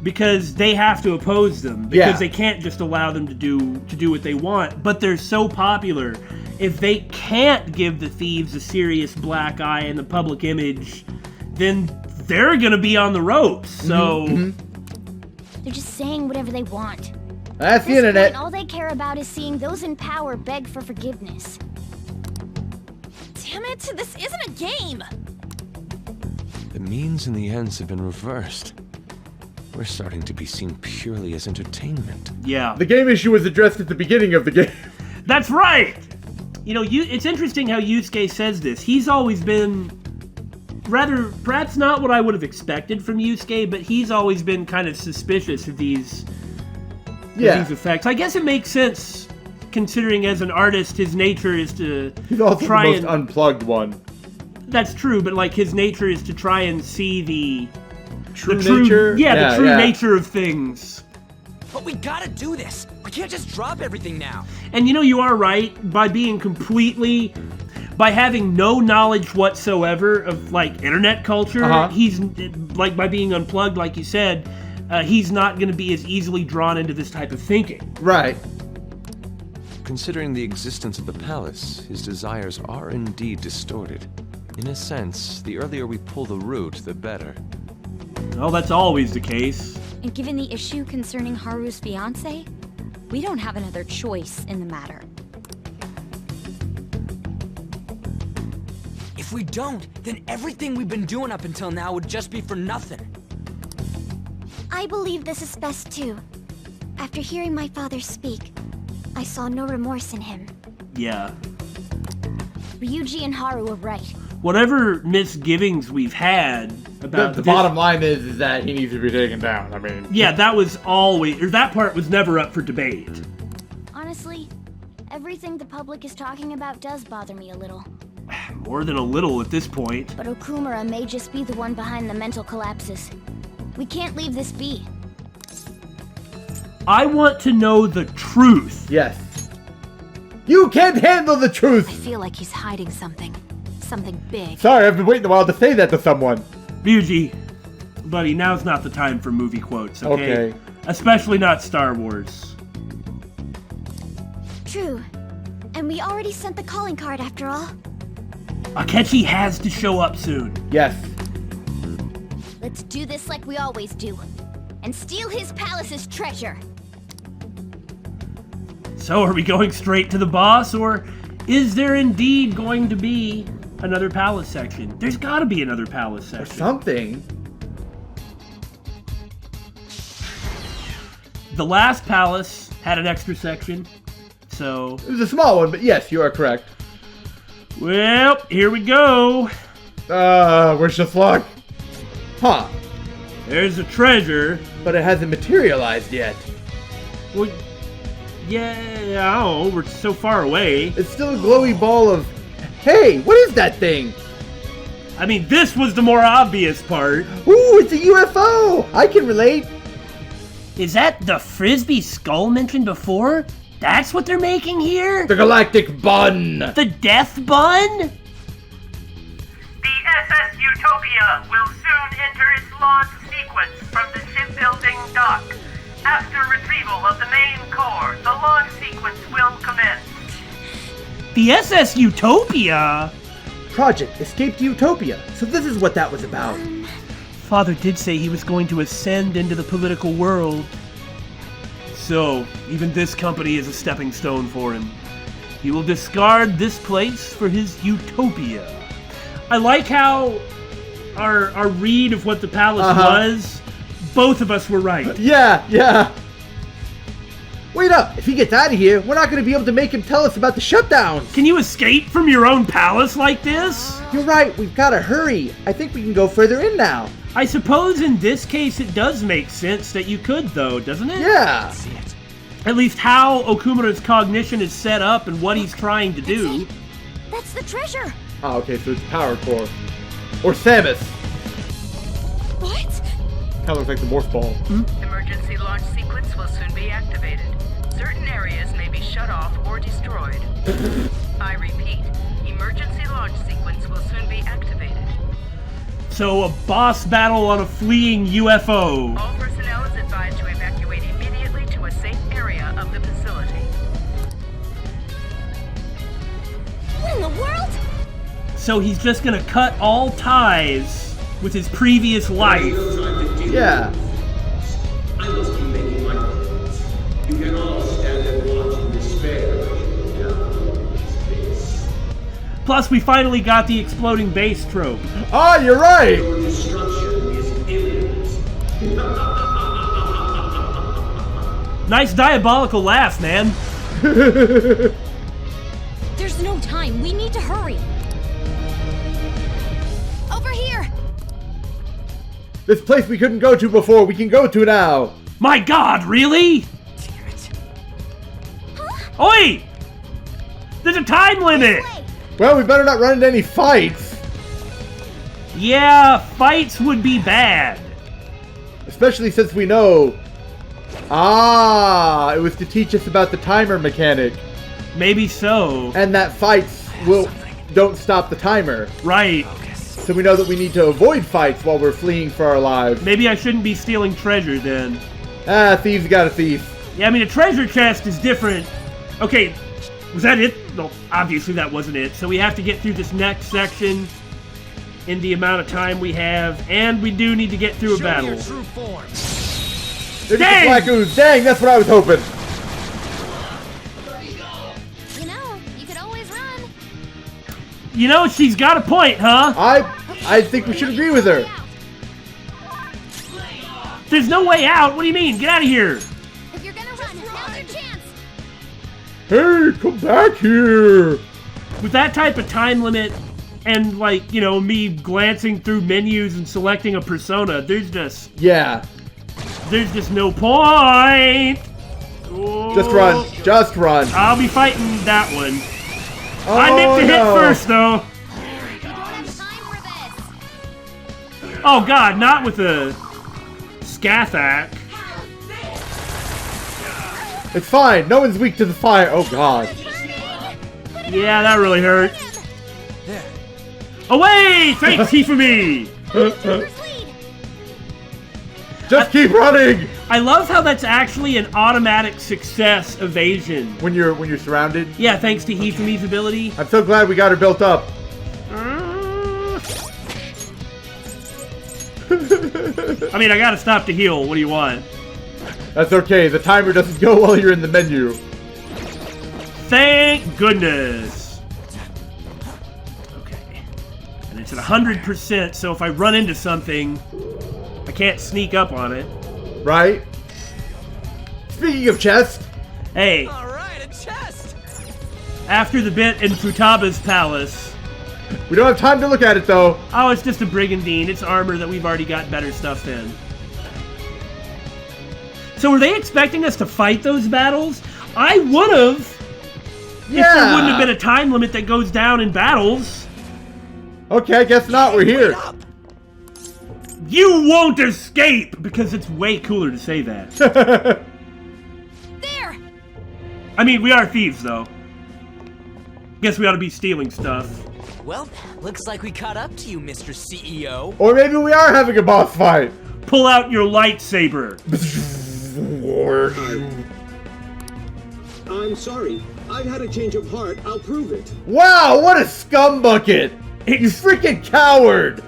because they have to oppose them because they can't just allow them to do what they want. But they're so popular, if they can't give the thieves a serious black eye in the public image, then they're gonna be on the ropes. So They're just saying whatever they want. That's At the this internet. point, all they care about is seeing those in power beg for forgiveness. Damn it, this isn't a game! The means and the ends have been reversed. We're starting to be seen purely as entertainment. yeah, The game issue was addressed at the beginning of the game. That's right! You know, it's interesting how Yusuke says this. He's always been rather, perhaps not what I would have expected from Yusuke, but he's always been kind of suspicious of these effects. I guess it makes sense, considering as an artist, his nature is to He's also try the most and... unplugged one. That's true, but like his nature is to try and see the True nature? Yeah, the true nature of things. But we gotta do this. We can't just drop everything now. And you know, you are right. By having no knowledge whatsoever of like internet culture, he's like, by being unplugged, like you said, he's not going to be as easily drawn into this type of thinking. Right. Considering the existence of the palace, his desires are indeed distorted. In a sense, the earlier we pull the root, the better. Well, that's always the case. And given the issue concerning Haru's fiancé, we don't have another choice in the matter. If we don't, then everything we've been doing up until now would just be for nothing. I believe this is best too. After hearing my father speak, I saw no remorse in him. Yeah. Ryuji and Haru were right. Whatever misgivings we've had about the bottom line is that he needs to be taken down. I mean, yeah, that was always, or that part was never up for debate. Honestly, everything the public is talking about does bother me a little. More than a little at this point. But Okumura may just be the one behind the mental collapses. We can't leave this be. I want to know the truth. Yes. You can't handle the truth! I feel like he's hiding something. Something big. Sorry, I've been waiting a while to say that to someone. Ryuji, buddy, now's not the time for movie quotes, okay? Especially not Star Wars. True. And we already sent the calling card after all. Akechi has to show up soon. Yes. Let's do this like we always do. And steal his palace's treasure. So are we going straight to the boss, or is there indeed going to be another palace section? There's gotta be another palace section. Or something. The last palace had an extra section, so... It was a small one, but yes, you are correct. Well, here we go. Wish us luck. Huh. There's a treasure. But it hasn't materialized yet. Well, yeah, I don't know, we're so far away. It's still a glowy ball of... Hey, what is that thing? I mean, this was the more obvious part. Ooh, it's a UFO! I can relate. Is that the Frisbee skull mentioned before? That's what they're making here? The galactic bun! The death bun? The SS Utopia will soon enter its launch sequence from the shipbuilding dock. After retrieval of the main core, the launch sequence will commence. The SS Utopia? Project escaped Utopia, so this is what that was about. Father did say he was going to ascend into the political world. So, even this company is a stepping stone for him. He will discard this place for his utopia. I like how our read of what the palace was, both of us were right. Yeah. Wait up, if he gets out of here, we're not going to be able to make him tell us about the shutdowns. Can you escape from your own palace like this? You're right, we've got to hurry. I think we can go further in now. I suppose in this case it does make sense that you could, though, doesn't it? Yeah. At least how Okumura's cognition is set up and what he's trying to do. That's the treasure! Oh, okay, so it's Power Core. Or Samus. What? Kind of looks like the Morph Ball. Emergency launch sequence will soon be activated. Certain areas may be shut off or destroyed. I repeat, emergency launch sequence will soon be activated. So a boss battle on a fleeing UFO. All personnel is advised to evacuate immediately to a safe area of the facility. What in the world? So he's just gonna cut all ties with his previous life. Yeah. I must be making my point. You can all stand and watch in despair down space. Plus, we finally got the exploding base trope. Oh, you're right! Your destruction is imminent. Nice diabolical laugh, man. time. We need to hurry. Over here. This place we couldn't go to before, we can go to now. My God, really? Damn it. Oi! There's a time limit! Well, we better not run into any fights. Yeah, fights would be bad. Especially since we know... Ah, it was to teach us about the timer mechanic. Maybe so. And that fights don't stop the timer. Right. So we know that we need to avoid fights while we're fleeing for our lives. Maybe I shouldn't be stealing treasure then. Ah, thieves got a thief. Yeah, I mean, a treasure chest is different. Okay, was that it? No, obviously that wasn't it. So we have to get through this next section in the amount of time we have, and we do need to get through a battle. Show me your true form. There's Dang! the black ooze. Dang, that's what I was hoping. You know, you could always run. You know, she's got a point, huh? I think we should agree with her. There's no way out. What do you mean? Get out of here. If you're gonna run, now's your chance. Hey, come back here. With that type of time limit and, like, you know, me glancing through menus and selecting a persona, there's just no point. Just run. Just run. I'll be fighting that one. Oh, I meant to hit first, though. You don't have time for this. Oh, God, not with a Scathak. It's fine. No one's weak to the fire. Oh, God. Yeah, that really hurt. Away! Thanks, Hifumi! Just keep running. I love how that's actually an automatic success evasion. When you're surrounded. Yeah, thanks to Hifumi's ability. I'm so glad we got her built up. I mean, I gotta stop to heal. What do you want? That's okay. The timer doesn't go while you're in the menu. Thank goodness. Okay. And it's at 100%, so if I run into something, I can't sneak up on it. Right? Speaking of chest. Hey. Alright, a chest! After the bit in Futaba's palace. We don't have time to look at it, though. Oh, it's just a brigandine. It's armor that we've already got better stuff in. So were they expecting us to fight those battles? I would've. If there wouldn't have been a time limit that goes down in battles. Okay, I guess not. We're here. You won't escape! Because it's way cooler to say that. There! I mean, we are thieves, though. Guess we ought to be stealing stuff. Well, looks like we caught up to you, Mr. CEO. Or maybe we are having a boss fight. Pull out your lightsaber. I'm sorry. I've had a change of heart. I'll prove it. Wow, what a scumbucket! You freaking coward!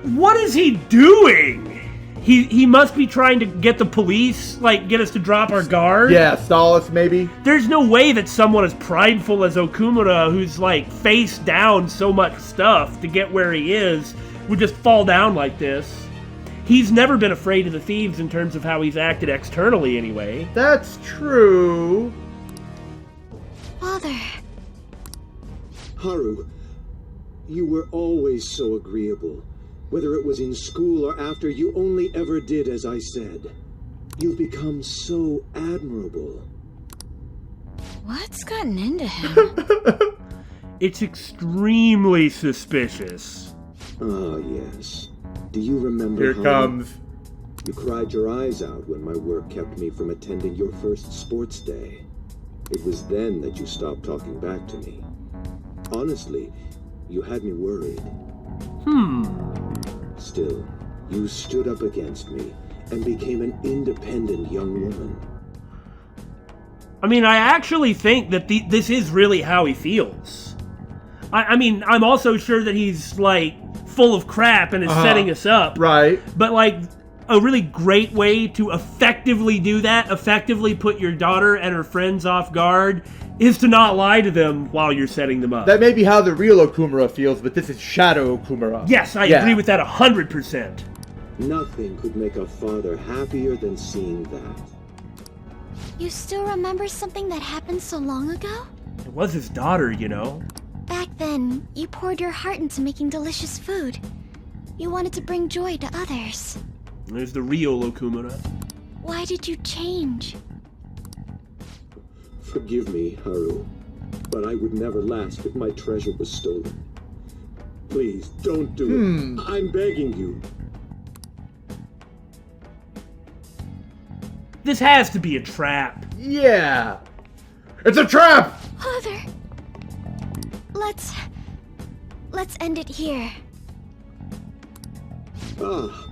What is he doing? He must be trying to get the police, like, get us to drop our guard? Yeah, stall us, maybe? There's no way that someone as prideful as Okumura, who's, like, face down so much stuff to get where he is, would just fall down like this. He's never been afraid of the thieves in terms of how he's acted externally, anyway. That's true. Father. Haru, you were always so agreeable. Whether it was in school or after, you only ever did as I said. You've become so admirable. What's gotten into him? It's extremely suspicious. Ah, yes. Do you remember Here it comes. You cried your eyes out when my work kept me from attending your first sports day. It was then that you stopped talking back to me. Honestly, you had me worried. Still, you stood up against me and became an independent young woman. I mean, I actually think that this is really how he feels. I mean, I'm also sure that he's, like, full of crap and is setting us up. Right. But, like, a really great way to effectively do that, effectively put your daughter and her friends off guard, is to not lie to them while you're setting them up. That may be how the real Okumura feels, but this is Shadow Okumura. Yes, I agree with that 100%. Nothing could make a father happier than seeing that. You still remember something that happened so long ago? It was his daughter, you know. Then, you poured your heart into making delicious food. You wanted to bring joy to others. There's the real Okumura. Why did you change? Forgive me, Haru, but I would never last if my treasure was stolen. Please, don't do it. I'm begging you. This has to be a trap. Yeah. It's a trap! Father, let's end it here. Ah,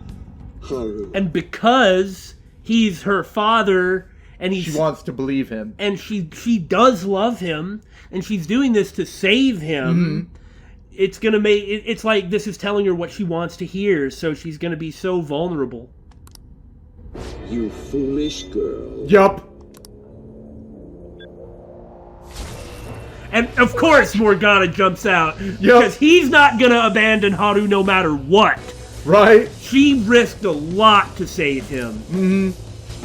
Haru. And because he's her father, and She wants to believe him. and she does love him, and she's doing this to save him. It's gonna make it's like this is telling her what she wants to hear, so she's gonna be so vulnerable. You foolish girl. Yup. And of course Morgana jumps out because he's not gonna abandon Haru no matter what. Right? She risked a lot to save him.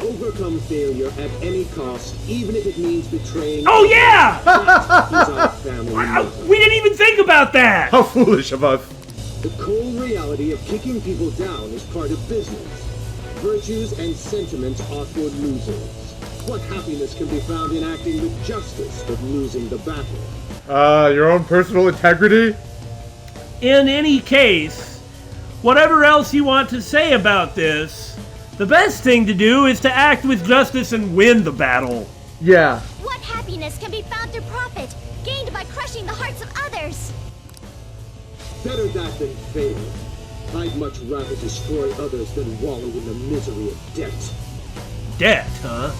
Overcome failure at any cost, even if it means betraying. Oh yeah! That is our family motto. We didn't even think about that! How foolish of us. The cold reality of kicking people down is part of business. Virtues and sentiments are for losers. What happiness can be found in acting with justice but losing the battle? Your own personal integrity? In any case, whatever else you want to say about this, the best thing to do is to act with justice and win the battle. Yeah. What happiness can be found through profit, gained by crushing the hearts of others? Better that than fail. I'd much rather destroy others than wallow in the misery of debt. Debt, huh?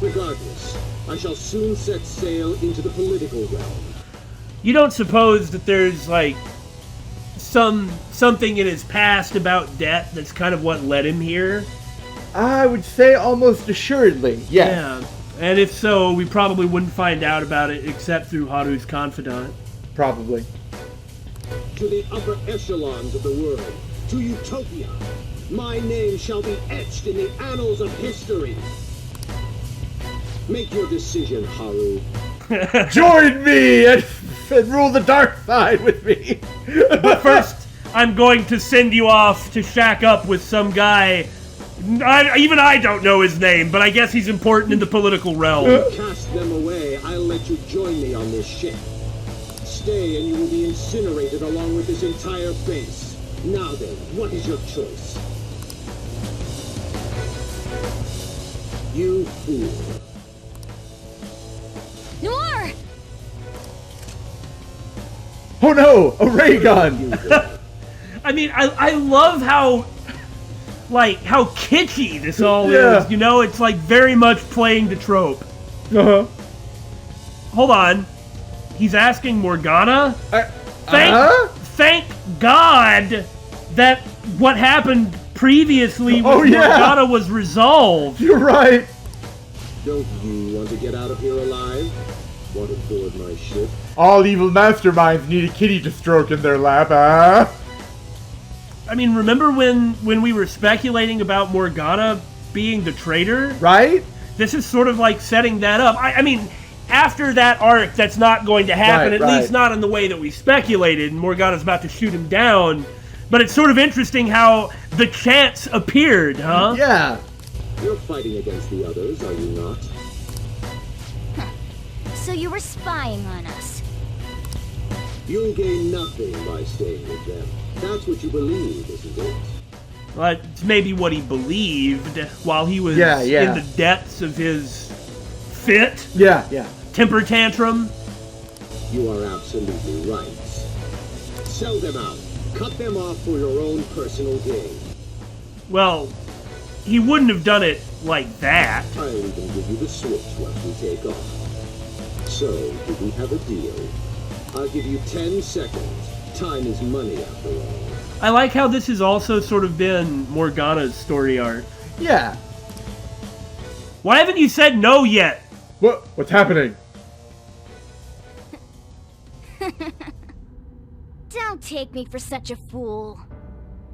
Regardless, I shall soon set sail into the political realm. You don't suppose that there's, like, something in his past about debt that's kind of what led him here? I would say almost assuredly, yes. Yeah. And if so, we probably wouldn't find out about it except through Haru's confidant. Probably. To the upper echelons of the world, to Utopia, my name shall be etched in the annals of history. Make your decision, Haru. Join me and rule the dark side with me. But first, I'm going to send you off to shack up with some guy. Even I don't know his name, but I guess he's important in the political realm. Cast them away, I'll let you join me on this ship. Stay and you will be incinerated along with this entire base. Now then, what is your choice? You fool. Noir! Oh no! A ray gun! I mean, I love how kitschy this all Yeah. is. You know, it's like very much playing the trope. Uh-huh. Hold on. He's asking Morgana? Uh-huh? Thank God that what happened previously with Morgana was resolved. You're right. Don't you want to get out of here alive? Want to board my ship? All evil masterminds need a kitty to stroke in their lap, huh? I mean, remember when we were speculating about Morgana being the traitor? Right? This is sort of like setting that up. I mean, after that arc, that's not going to happen, Right, at least not in the way that we speculated, and Morgana's about to shoot him down. But it's sort of interesting how the chance appeared, huh? Yeah. You're fighting against the others, are you not? So you were spying on us. You'll gain nothing by staying with them. That's what you believe, isn't it? Well, it's maybe what he believed while he was in the depths of his fit. Yeah. Temper tantrum. You are absolutely right. Sell them out. Cut them off for your own personal gain. Well, he wouldn't have done it like that. I'll even give you the switch once we take off. So, do we have a deal? I'll give you 10 seconds. Time is money, after all. I like how this has also sort of been Morgana's story arc. Yeah. Why haven't you said no yet? What's happening? Don't take me for such a fool.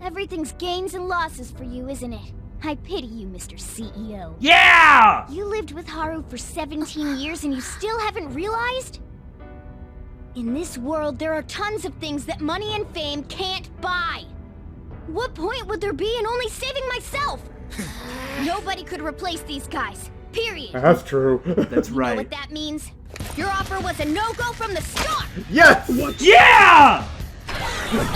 Everything's gains and losses for you, isn't it? I pity you, Mr. CEO. Yeah! You lived with Haru for 17 years and you still haven't realized? In this world, there are tons of things that money and fame can't buy. What point would there be in only saving myself? Nobody could replace these guys. Period. That's true. That's You know right. what that means? Your offer was a no-go from the start! Yes! Yeah!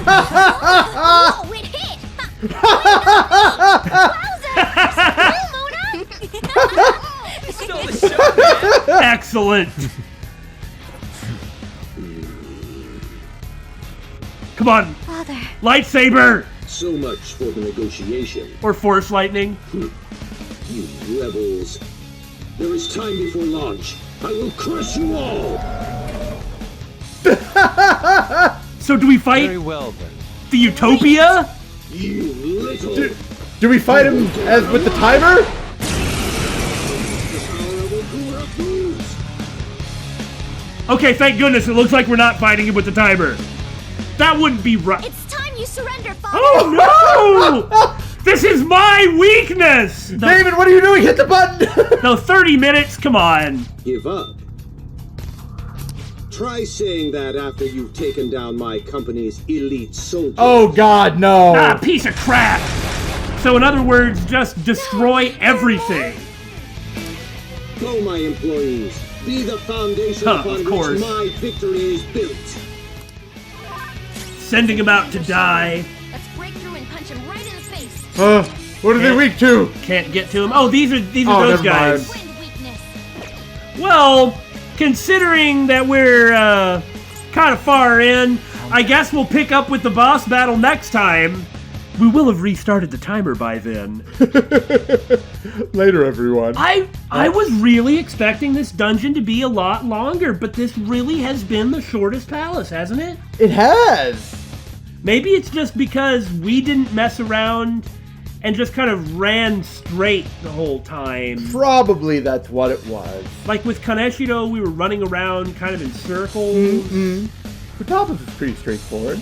Whoa, it hit! Wowza! Mona! Excellent. Come on, Father. lightsaber! So much for the negotiation. Or force lightning. You rebels. There is time before launch. I will crush you all! So do we fight Very well then. the Utopia? You little... Do we fight him as with the timer? The power of Okumura proves. Okay, thank goodness it looks like we're not fighting him with the timer. That wouldn't be right. It's time you surrender, Father! Oh no! This is my weakness! David, what are you doing? Hit the button! No, 30 minutes, come on. Give up. Try saying that after you've taken down my company's elite soldiers. Oh God, no! Ah, piece of crap! So in other words, just destroy everything. Go, my employees. Be the foundation Huh, upon of course. which my victory is built. Sending him out to die. Let's break through and punch him right in the face! What are they weak to? Can't get to him. Oh, these are Oh, those never guys. mind. Wind weakness! Well, considering that we're kind of far in, I guess we'll pick up with the boss battle next time. We will have restarted the timer by then. Later, everyone. I was really expecting this dungeon to be a lot longer, but this really has been the shortest palace, hasn't it? It has. Maybe it's just because we didn't mess around and just kind of ran straight the whole time. Probably that's what it was. Like with Kaneshido, we were running around kind of in circles. Mm-hmm. Futaba was pretty straightforward.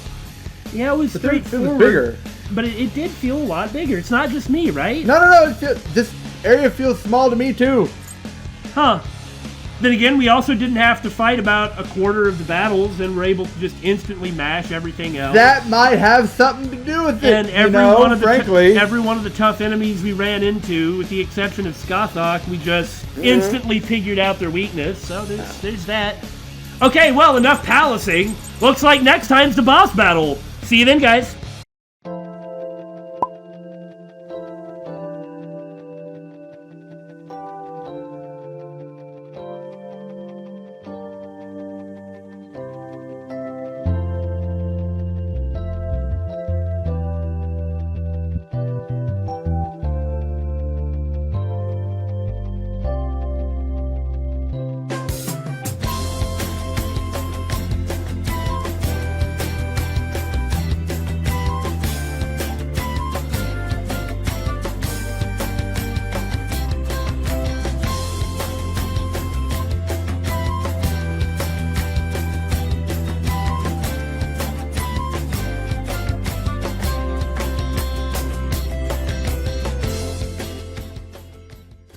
Yeah, it was But it straightforward. was bigger. But it did feel a lot bigger. It's not just me, right? No. This area feels small to me too. Huh. Then again, we also didn't have to fight about a quarter of the battles and were able to just instantly mash everything else. That might have something to do with it. And every frankly. one of the tough enemies we ran into, with the exception of Skothok, we just instantly figured out their weakness. So there's that. Okay, well, enough palacing. Looks like next time's the boss battle. See you then, guys.